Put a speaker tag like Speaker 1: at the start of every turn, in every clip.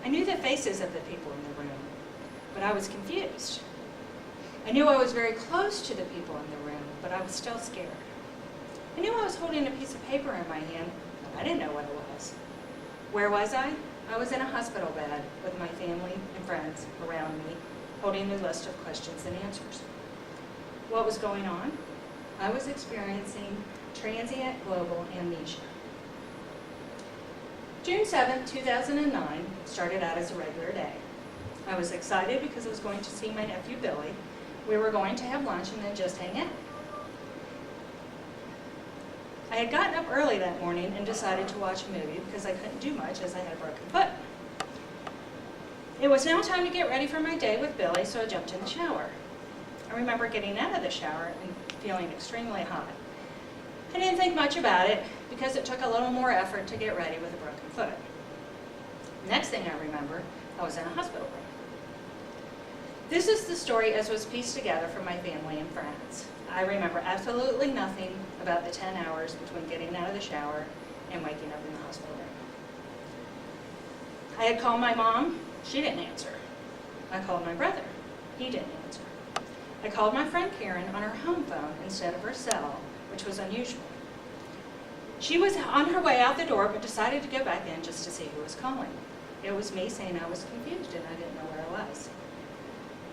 Speaker 1: I knew the faces of the people in the room, but I was confused. I knew I was very close to the people in the room, but I was still scared. I knew I was holding a piece of paper in my hand, but I didn't know what it was. Where was I? I was in a hospital bed with my family and friends around me, holding a list of questions and answers. What was going on? I was experiencing transient global amnesia. June 7, 2009 started out as a regular day. I was excited because I was going to see my nephew Billy. We were going to have lunch and then just hang out. I had gotten up early that morning and decided to watch a movie because I couldn't do much as I had a broken foot. It was now time to get ready for my day with Billy, so I jumped in the shower. I remember getting out of the shower and feeling extremely hot. I didn't think much about it because it took a little more effort to get ready with a broken foot. Next thing I remember, I was in a hospital room. This is the story as was pieced together from my family and friends. I remember absolutely nothing about the 10 hours between getting out of the shower and waking up in the hospital room. I had called my mom. She didn't answer. I called my brother. He didn't answer. I called my friend Karen on her home phone instead of her cell, which was unusual. She was on her way out the door, but decided to go back in just to see who was calling. It was me saying I was confused and I didn't know where I was.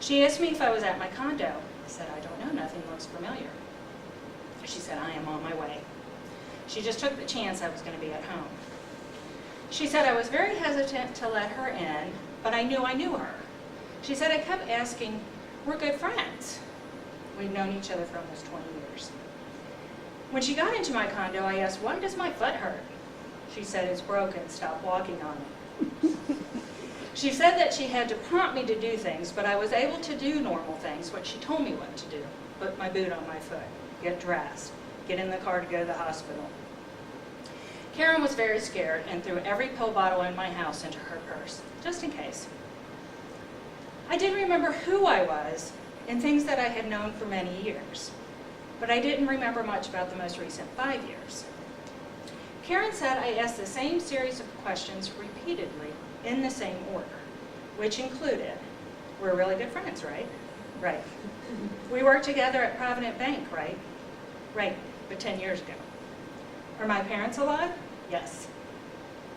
Speaker 1: She asked me if I was at my condo. I said, I don't know, nothing looks familiar. She said, I am on my way. She just took the chance I was going to be at home. She said I was very hesitant to let her in, but I knew her. She said I kept asking, we're good friends. We've known each other for almost 20 years. When she got into my condo, I asked, why does my foot hurt? She said, it's broken, stop walking on it. She said that she had to prompt me to do things, but I was able to do normal things, what she told me what to do. Put my boot on my foot, get dressed, get in the car to go to the hospital. Karen was very scared and threw every pill bottle in my house into her purse, just in case. I did remember who I was and things that I had known for many years, but I didn't remember much about the most recent 5 years. Karen said I asked the same series of questions repeatedly in the same order, which included, we're really good friends, right? Right. We worked together at Provident Bank, right? Right, but 10 years ago. Are my parents alive? Yes.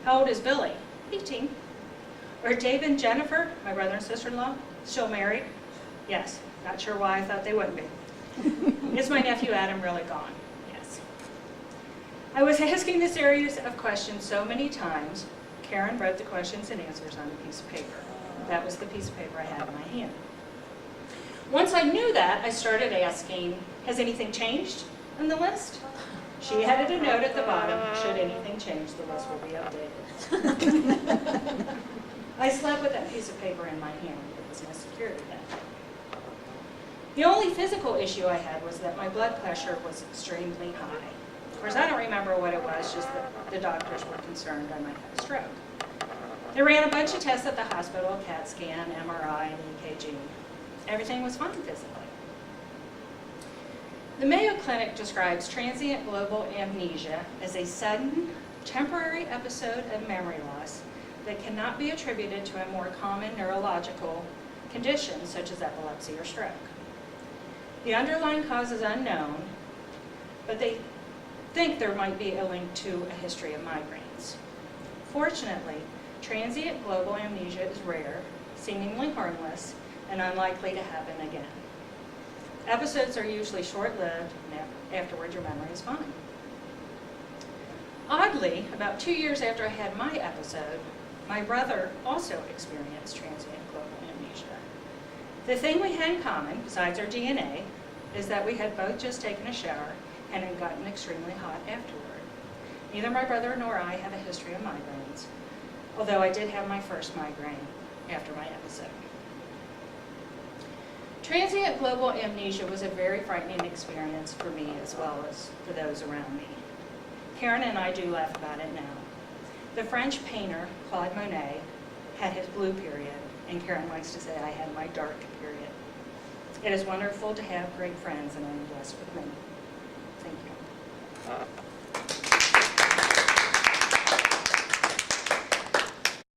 Speaker 1: How old is Billy? 18. Are Dave and Jennifer, my brother and sister-in-law, still married? Yes. Not sure why I thought they wouldn't be. Is my nephew Adam really gone? Yes. I was asking this series of questions so many times, Karen wrote the questions and answers on a piece of paper. That was the piece of paper I had in my hand. Once I knew that, I started asking, has anything changed on the list? She added a note at the bottom, should anything change, the list will be updated. I slept with that piece of paper in my hand. It was my security net. The only physical issue I had was that my blood pressure was extremely high. Of course, I don't remember what it was, just that the doctors were concerned I might have a stroke. They ran a bunch of tests at the hospital, CAT scan, MRI, and EKG. Everything was fine physically. The Mayo Clinic describes transient global amnesia as a sudden, temporary episode of memory loss that cannot be attributed to a more common neurological condition such as epilepsy or stroke. The underlying cause is unknown, but they think there might be a link to a history of migraines. Fortunately, transient global amnesia is rare, seemingly harmless, and unlikely to happen again. Episodes are usually short-lived, and afterwards your memory is fine. Oddly, about 2 years after I had my episode, my brother also experienced transient global amnesia. The thing we had in common, besides our DNA, is that we had both just taken a shower and had gotten extremely hot afterward. Neither my brother nor I have a history of migraines, although I did have my first migraine after my episode. Transient global amnesia was a very frightening experience for me as well as for those around me. Karen and I do laugh about it now. The French painter, Claude Monet, had his blue period, and Karen likes to say I had my dark period. It is wonderful to have great friends, and I'm blessed with many. Thank you.